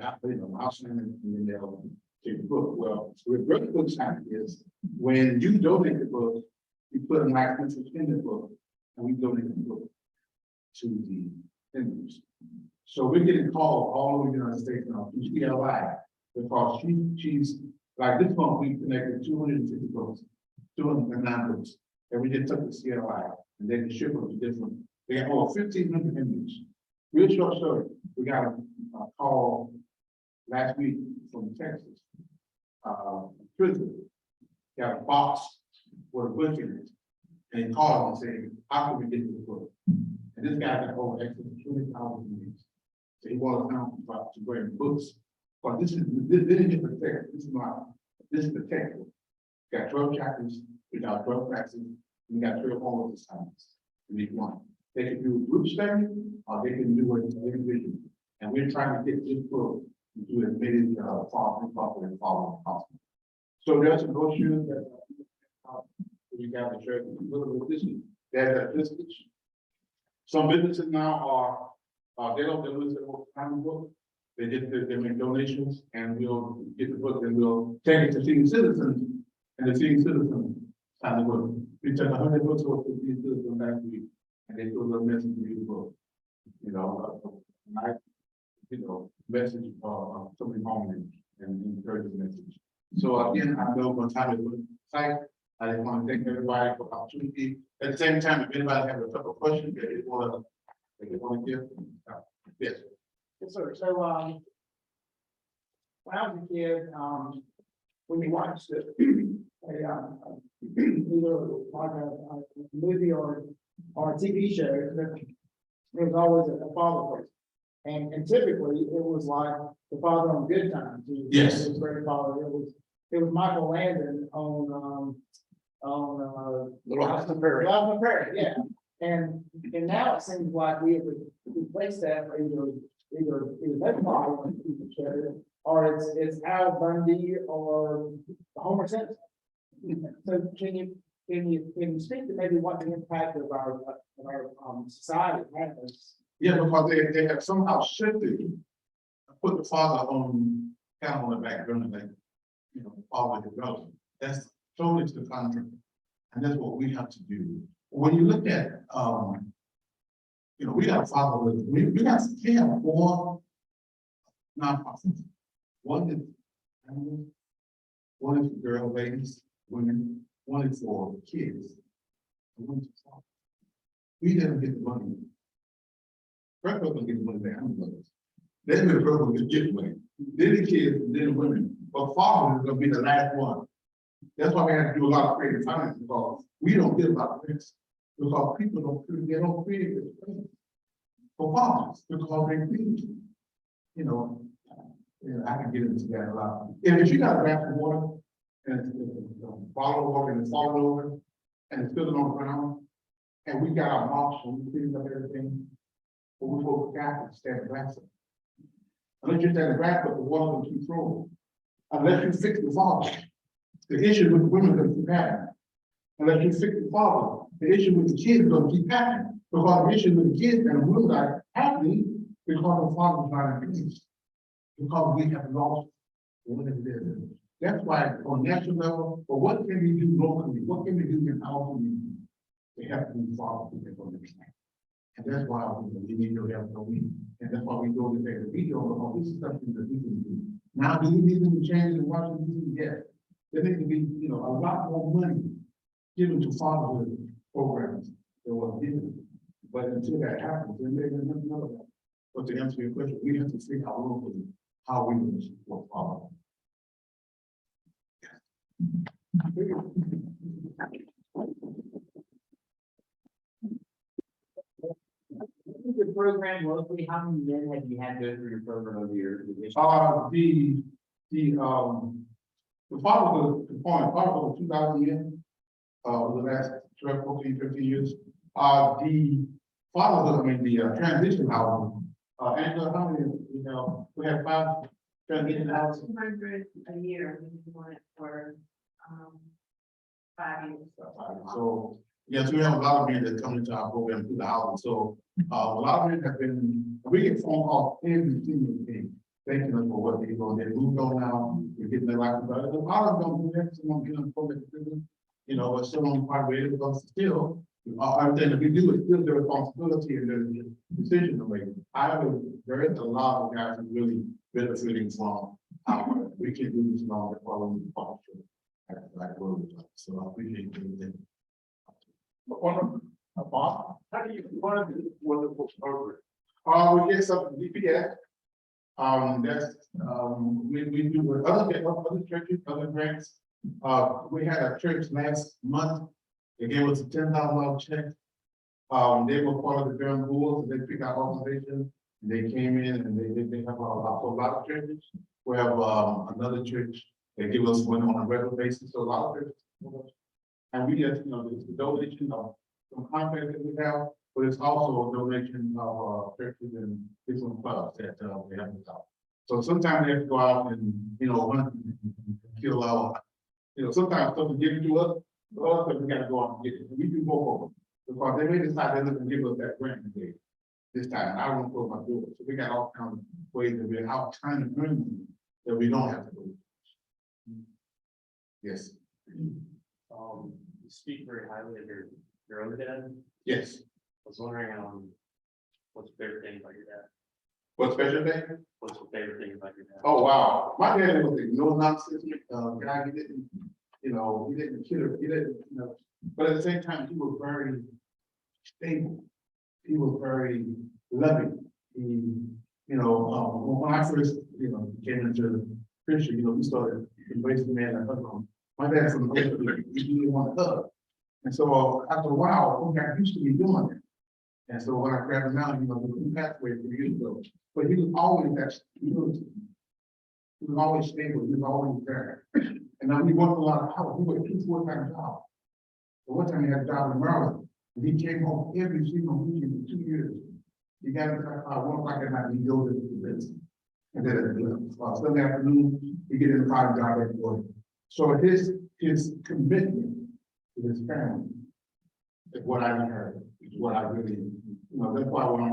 they'll take the book. Well, reverse books time is when you donate the book, you put a nice message in the book, and we donate the book to the inmates. So we're getting called all over the United States now from CLI, because she's like this month we connected 250 books, 209 books, and we just took the CLI and then ship them to different. They got over 1,500 inmates. Real short story. We got a call last week from Texas. Prison got a box with a book in it, and he called and said, "How can we get this book?" And this guy got over excess of 20,000 inmates. So he wanted to bring books. But this is the text. This is the text. We got 12 chapters, we got 12 classes, we got 12 homework assignments in each one. They can do a group study, or they can do it individually. And we're trying to get this book to as many following possible. So there's a brochure that we got to share a little bit this. There's a business. Some businesses now are they don't lose their time book. They make donations, and we'll get the book and we'll take it to senior citizens, and the senior citizens sign the book. We took 100 books over to senior citizens last week, and they put a little message in the book. Nice, message something home and encouraging message. So again, I know one time it was site. I just want to thank everybody for the opportunity. At the same time, if anybody has a couple of questions that they want to give, yes. Yes, sir. So, when I was a kid, when you watched it, either like a movie or a TV show, there was always a father person. And typically it was like the father on Good Times. Yes. It was great father. It was Michael Landon on Lost and Prairie. Lost and Prairie, yeah. And now it seems like we have replaced that for either that father on the TV show, or it's Al Bundy or Homer Simpson. So can you speak to maybe what the impact of our society has? Yeah, because they have somehow shifted, put the father on kind of on the back burner, like, father development. That's totally to the contrary. And that's what we have to do. When you look at, we got fatherhood, we have 4 nonprofits. One is animals, one is for girls, ladies, women, one is for kids. And one is for fathers. We didn't get the money. First of all, get the money back. Then the program will get money. Then the kids, then the women. But father is going to be the last one. That's why we have to do a lot of creative finance, because we don't get a lot of this. Because people don't create this thing for fathers, because they think, I can get into that a lot. If you got a glass of water and it's a bottle of water and it's falling over and it's spilling on the ground, and we got our mops and we clean up everything, but we forgot to stand the glass up. Unless you stand the glass up, the water will keep flowing. Unless you fix the father, the issue with the women is going to keep happening. Unless you fix the father, the issue with the kids is going to keep happening. Because the issue with the kids and the women are happening because the father's not in peace. Because we have lost what it is. That's why on national level, but what can we do locally? What can we do in our community? We have to move forward to make understand. And that's why we need your help, no we. And that's why we go to say the video, because this is something that we can do. Now, do we need to change in Washington? Yes. there needs to be, you know, a lot more money given to fatherhood programs than what's given. But until that happens, then there's nothing of that. But to answer your question, we have to figure out locally how we will support fatherhood. The program locally, how many men have you had go through your program over your? The fatherhood component, fatherhood 2,000 years, the last 12, 14, 15 years. The fatherhood, I mean, the transition housing, Angela, how many, you know, we have 5 transition houses. 200 a year, we want it for, 5 years. So, yes, we have a lot of men that come into our program through the housing, so, a lot of men have been, we get phone calls every single day, thanking us for what they're doing, they moved on now, we're getting their life together, a lot of them, we have someone get them from the, you know, but still on part way, because still, everything that we do is still their responsibility and their decision to make. There is a lot of guys who really benefiting from, we can do this now, that's why we partnership. So I appreciate everything. Bob, how do you fund this wonderful program? We get some DPS. We do with other churches, other grants. We had a church last month. They gave us a $10,000 check. They were part of the Durham board, so they picked our organization. They came in and they have a lot of churches. We have another church. They give us money on a regular basis, so a lot of churches. And we just, you know, it's a donation of some contracts that we have, but it's also a donation of churches and different clubs that we have with us. So sometimes they have to go out and, you know, hunt and kill our, you know, sometimes something given to us, but we gotta go out and get it. We do both of them, because they may decide they're looking to give us that grant today. This time, I don't want to close my door, so we got all kinds of ways that we're out trying to earn money that we don't have to do. Yes. You speak very highly of your own dad. Yes. I was wondering, what's your favorite thing about your dad? What special day? What's your favorite thing about your dad? Oh, wow. My dad was a no nonsense guy. He didn't, you know, he didn't kill her. He didn't, you know, but at the same time, he was very stable. He was very loving. He, you know, when I first, you know, came into Christian, you know, we started embracing man and hug. My dad from the he didn't want to hug. And so after a while, we got used to me doing it. And so when I grabbed him out, you know, we passed away 3 years ago. But he was always that stability. He was always stable, he was always there. And now he worked a lot of hours, he worked 2 full-time jobs. So one time he had a job in Maryland, and he came home every single weekend for 2 years. He got in the car 1 o'clock at night, and he goes into the business. And then Sunday afternoon, he get in the car and drive back to work. So his commitment to his family is what I heard, is what I really, you know, that's why when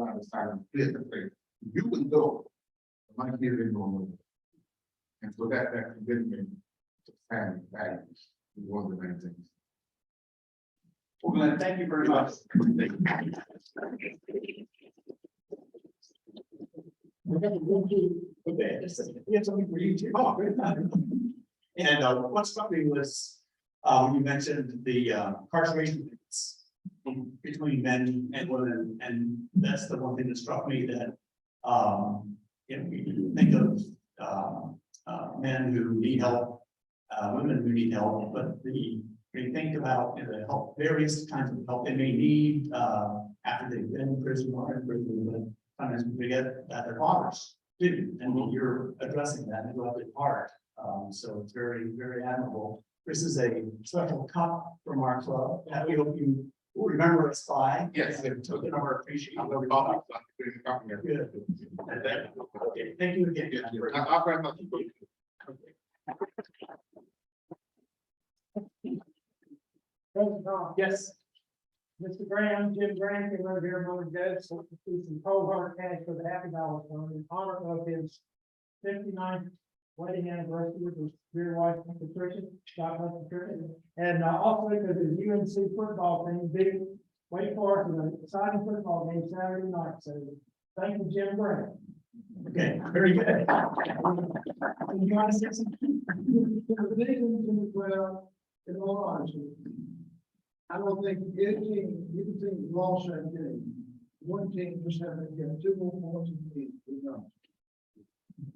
I decided to split the place, you can go, my kids didn't go with it. And so that commitment to family values is one of the main things. Well, Glenn, thank you very much. Okay, just, we have something for you too. Oh, great. And what's something was, you mentioned the incarceration rates between men and women, and that's the one thing that struck me that, you know, we think of men who need help, women who need help, but when you think about, you know, the help, various kinds of help they may need after they've been in prison or in prison, but sometimes we forget that their fathers do, and you're addressing that in a good part. So it's very, very admirable. This is a special cup from our club that we hope you will remember us by. Yes. And a token of our appreciation. I'm gonna call it. Good. Okay, thank you again. I'll grab my. President Trump, Yes. Mr. Graham, Jim Graham came over here a moment ago, so to see some cold hard cash for the $50 fund in honor of his 59th wedding anniversary with his dear wife, Patricia, God bless Patricia. And also because his UNC football team beat Wake Forest in an exciting football game Saturday night. So thank you, Jim Graham. Okay, very good. You want to say something? Well, in all honesty, I don't think anything, you can think lost that game. One team just having to get 2 more points in the game, you know.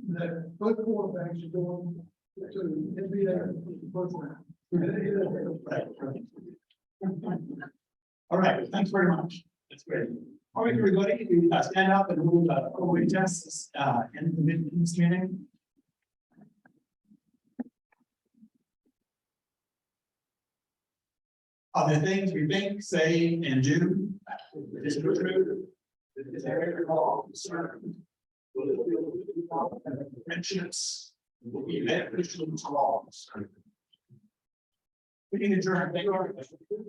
That both quarterbacks are going to NBA first round. All right, thanks very much. That's great. All right, everybody, stand up and move, over tests, in this meeting. Are there things we think, say, and do? Is it true? Is there all concern? Friendships will be beneficial to all. We need to adjourn. Thank you.